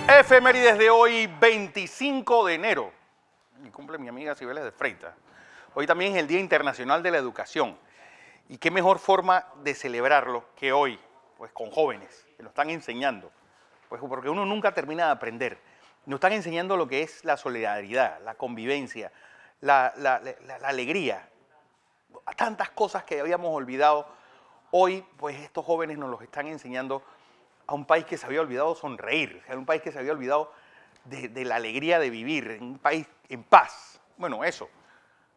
Efemérides de hoy, 25 de enero. Y cumple mi amiga Cibeles de Freitas. Hoy también es el Día Internacional de la Educación. Y qué mejor forma de celebrarlo que hoy, pues con jóvenes que nos están enseñando. Pues porque uno nunca termina de aprender. Nos están enseñando lo que es la solidaridad, la convivencia, la alegría. Tantas cosas que habíamos olvidado. Hoy, pues estos jóvenes nos los están enseñando a un país que se había olvidado sonreír, a un país que se había olvidado de la alegría de vivir, en un país en paz. Bueno, eso,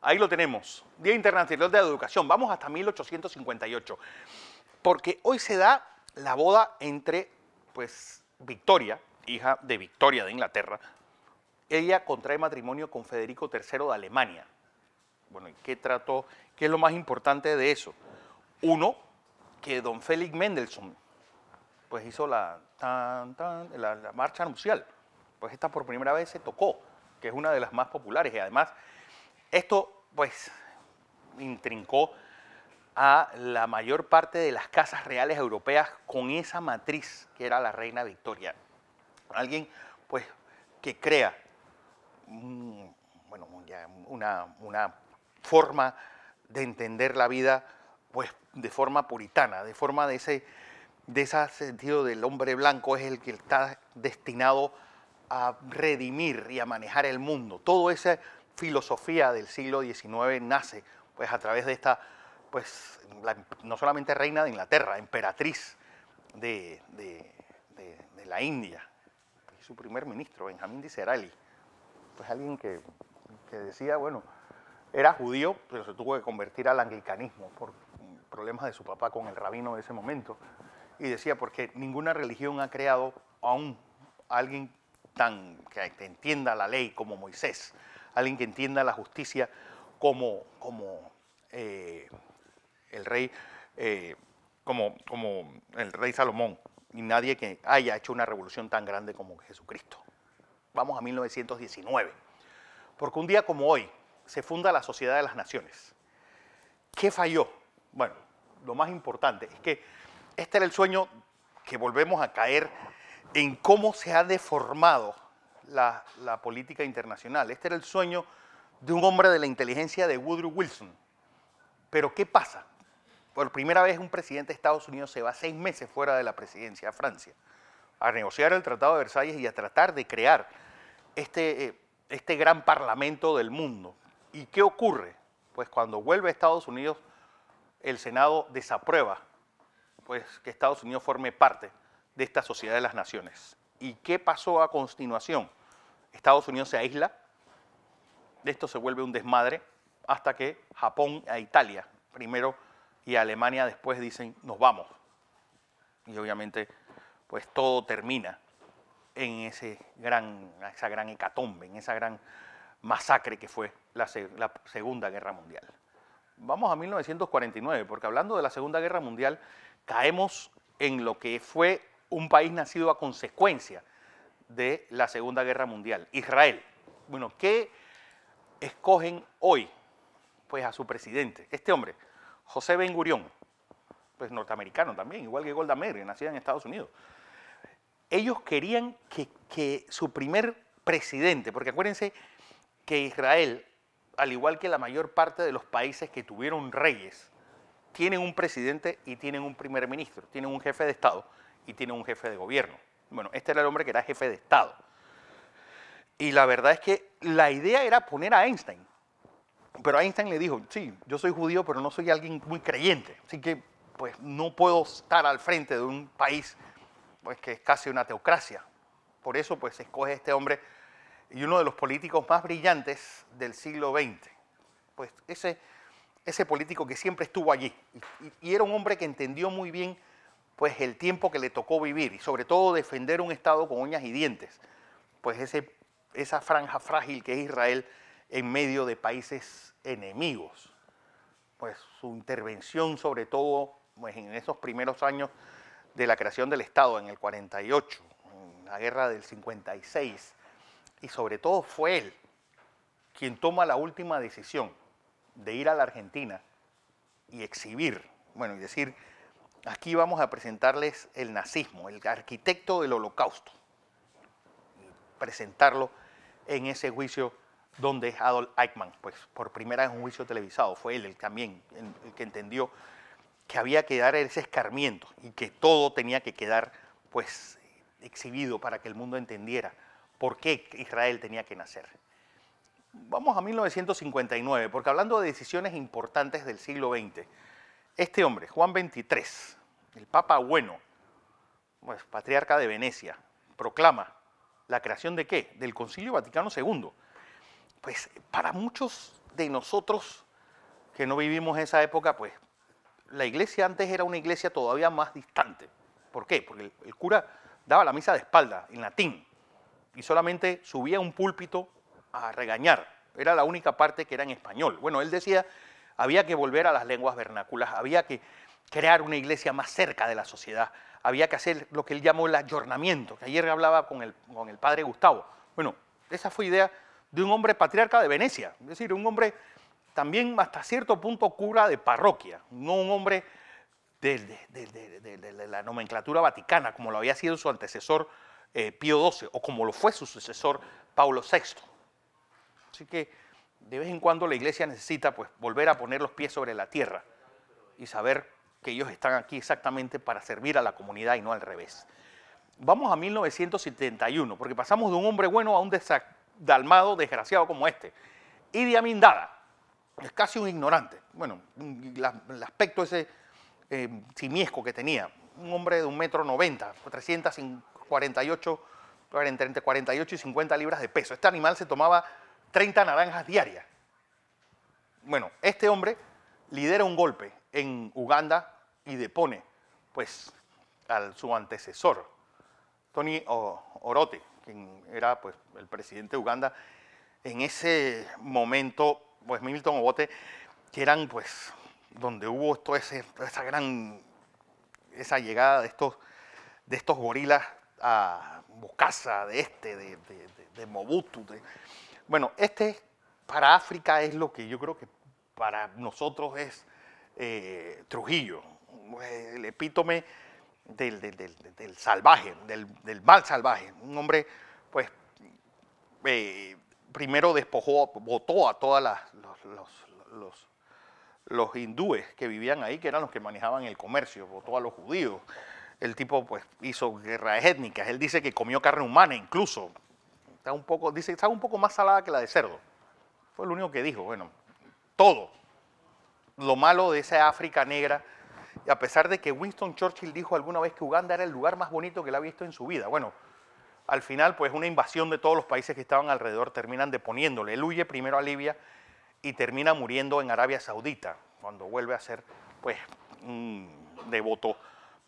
ahí lo tenemos. Día Internacional de la Educación. Vamos hasta 1858, porque hoy se da la boda entre, pues, Victoria, hija de Victoria de Inglaterra. Ella contrae matrimonio con Federico III de Alemania. Bueno, ¿y qué trató? ¿Qué es lo más importante de eso? Uno, que don Félix Mendelssohn pues hizo la marcha nupcial. Pues esta por primera vez se tocó, que es una de las más populares. Y además, esto pues intrincó a la mayor parte de las casas reales europeas con esa matriz que era la reina Victoria. Alguien pues que crea bueno, una forma de entender la vida pues de forma puritana, de forma de ese sentido del hombre blanco es el que está destinado a redimir y a manejar el mundo. Toda esa filosofía del siglo XIX nace pues a través de esta, pues no solamente reina de Inglaterra, emperatriz de la India, y su primer ministro, Benjamín Disraeli, pues alguien que decía, bueno, era judío, pero se tuvo que convertir al anglicanismo por problemas de su papá con el rabino de ese momento. Y decía, porque ninguna religión ha creado a alguien que entienda la ley como Moisés, alguien que entienda la justicia como el rey Salomón, y nadie que haya hecho una revolución tan grande como Jesucristo. Vamos a 1919, porque un día como hoy se funda la Sociedad de las Naciones. ¿Qué falló? Bueno, lo más importante es que este era el sueño, que volvemos a caer en cómo se ha deformado la política internacional. Este era el sueño de un hombre de la inteligencia de Woodrow Wilson. Pero ¿qué pasa? Por primera vez un presidente de Estados Unidos se va 6 meses fuera de la presidencia a Francia a negociar el Tratado de Versalles y a tratar de crear este gran parlamento del mundo. ¿Y qué ocurre? Pues cuando vuelve a Estados Unidos, el Senado desaprueba pues que Estados Unidos forme parte de esta Sociedad de las Naciones. ¿Y qué pasó a continuación? Estados Unidos se aísla, de esto se vuelve un desmadre, hasta que Japón e Italia primero y Alemania después dicen, nos vamos. Y obviamente, pues todo termina en esa gran hecatombe, en esa gran masacre que fue la Segunda Guerra Mundial. Vamos a 1949, porque hablando de la Segunda Guerra Mundial, caemos en lo que fue un país nacido a consecuencia de la Segunda Guerra Mundial, Israel. Bueno, ¿qué escogen hoy? Pues a su presidente, este hombre, José Ben Gurión, pues norteamericano también, igual que Golda Meir, nacida en Estados Unidos. Ellos querían que su primer presidente, porque acuérdense que Israel, al igual que la mayor parte de los países que tuvieron reyes, tienen un presidente y tienen un primer ministro, tienen un jefe de Estado y tienen un jefe de gobierno. Bueno, este era el hombre que era jefe de Estado. Y la verdad es que la idea era poner a Einstein. Pero Einstein le dijo, sí, yo soy judío, pero no soy alguien muy creyente. Así que, pues, no puedo estar al frente de un país pues, que es casi una teocracia. Por eso, pues, se escoge este hombre y uno de los políticos más brillantes del siglo XX. Pues, ese político que siempre estuvo allí y era un hombre que entendió muy bien pues el tiempo que le tocó vivir y sobre todo defender un Estado con uñas y dientes, pues esa franja frágil que es Israel en medio de países enemigos. Pues su intervención sobre todo pues, en esos primeros años de la creación del Estado en el 48, en la guerra del 56, y sobre todo fue él quien toma la última decisión de ir a la Argentina y exhibir, bueno, y decir, aquí vamos a presentarles el nazismo, el arquitecto del holocausto. presentarlo en ese juicio donde Adolf Eichmann, pues por primera vez en un juicio televisado, fue él también el que entendió que había que dar ese escarmiento y que todo tenía que quedar pues exhibido para que el mundo entendiera por qué Israel tenía que nacer. Vamos a 1959, porque hablando de decisiones importantes del siglo XX, este hombre, Juan XXIII, el Papa Bueno, pues, patriarca de Venecia, proclama la creación ¿de qué? Del Concilio Vaticano II. Pues para muchos de nosotros que no vivimos esa época, pues la iglesia antes era una iglesia todavía más distante. ¿Por qué? Porque el cura daba la misa de espalda, en latín, y solamente subía a un púlpito a regañar. Era la única parte que era en español. Bueno, él decía, había que volver a las lenguas vernáculas, había que crear una iglesia más cerca de la sociedad, había que hacer lo que él llamó el ayornamiento, que ayer hablaba con el padre Gustavo. Bueno, esa fue idea de un hombre patriarca de Venecia, es decir, un hombre también hasta cierto punto cura de parroquia, no un hombre de la nomenclatura vaticana, como lo había sido su antecesor Pío XII, o como lo fue su sucesor Paulo VI. Así que de vez en cuando la iglesia necesita pues, volver a poner los pies sobre la tierra y saber que ellos están aquí exactamente para servir a la comunidad y no al revés. Vamos a 1971, porque pasamos de un hombre bueno a un desalmado desgraciado como este. Idi Amin Dada es casi un ignorante. Bueno, el aspecto ese simiesco que tenía, un hombre de 1,90 m, 348, entre 48 y 50 libras de peso. Este animal se tomaba 30 naranjas diarias. Bueno, este hombre lidera un golpe en Uganda y depone pues, a su antecesor, Tony Orote, quien era pues, el presidente de Uganda. En ese momento, pues Milton Obote, que eran pues donde hubo toda esa llegada de estos gorilas a Bokassa, de Mobutu. Bueno, para África es lo que yo creo que para nosotros es Trujillo, el epítome del salvaje, del mal salvaje. Un hombre, pues, primero votó a todos los hindúes que vivían ahí, que eran los que manejaban el comercio, votó a los judíos. El tipo, pues, hizo guerras étnicas. Él dice que comió carne humana incluso. Dice que estaba un poco más salada que la de cerdo. Fue lo único que dijo. Bueno, todo lo malo de esa África negra, y a pesar de que Winston Churchill dijo alguna vez que Uganda era el lugar más bonito que él había visto en su vida. Bueno, al final, pues una invasión de todos los países que estaban alrededor terminan deponiéndole. Él huye primero a Libia y termina muriendo en Arabia Saudita, cuando vuelve a ser, pues, un devoto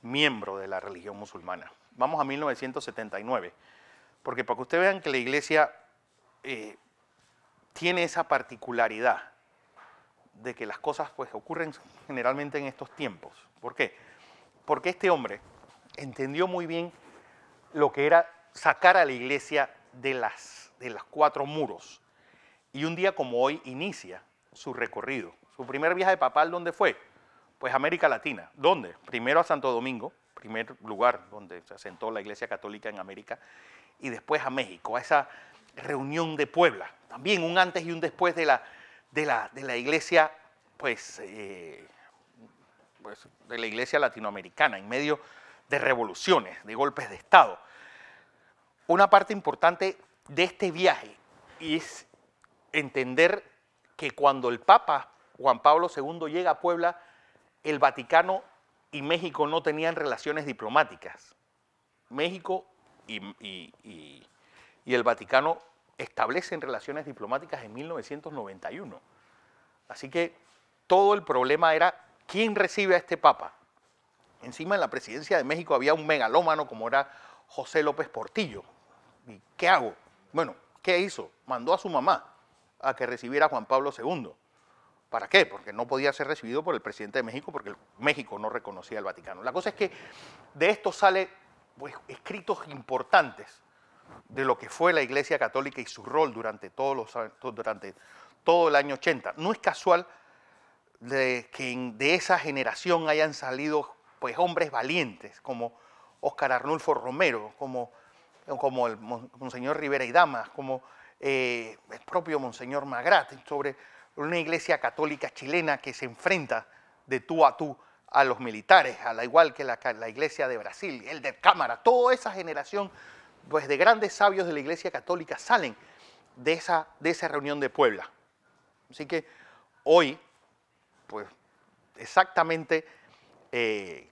miembro de la religión musulmana. Vamos a 1979, porque para que ustedes vean que la iglesia tiene esa particularidad de que las cosas pues, ocurren generalmente en estos tiempos. ¿Por qué? Porque este hombre entendió muy bien lo que era sacar a la iglesia de los cuatro muros. Y un día como hoy inicia su recorrido. Su primer viaje papal, ¿dónde fue? Pues América Latina. ¿Dónde? Primero a Santo Domingo, primer lugar donde se asentó la Iglesia Católica en América, y después a México, a esa reunión de Puebla. También un antes y un después de la iglesia, pues, de la iglesia latinoamericana, en medio de revoluciones, de golpes de Estado. Una parte importante de este viaje es entender que cuando el Papa Juan Pablo II llega a Puebla, el Vaticano y México no tenían relaciones diplomáticas. México y el Vaticano establecen relaciones diplomáticas en 1991. Así que todo el problema era quién recibe a este Papa. Encima en la presidencia de México había un megalómano como era José López Portillo. ¿Y qué hago? Bueno, ¿qué hizo? Mandó a su mamá a que recibiera a Juan Pablo II. ¿Para qué? Porque no podía ser recibido por el presidente de México porque México no reconocía al Vaticano. La cosa es que de esto sale pues, escritos importantes de lo que fue la Iglesia Católica y su rol durante todo el año 80. No es casual que de esa generación hayan salido pues, hombres valientes como Óscar Arnulfo Romero, como como el Monseñor Rivera y Damas, como el propio Monseñor Magrat, sobre una iglesia católica chilena que se enfrenta de tú a los militares, al igual que la iglesia de Brasil, el de Cámara, toda esa generación pues, de grandes sabios de la iglesia católica salen de esa reunión de Puebla. Así que hoy, pues exactamente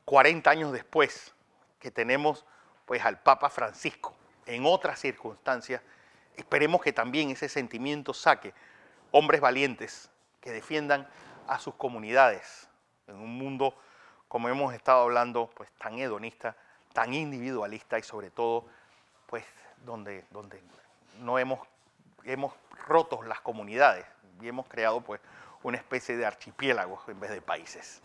40 años después que tenemos pues, al Papa Francisco en otras circunstancias, esperemos que también ese sentimiento saque hombres valientes que defiendan a sus comunidades en un mundo, como hemos estado hablando, pues tan hedonista, tan individualista y sobre todo, pues donde no hemos roto las comunidades y hemos creado pues una especie de archipiélagos en vez de países.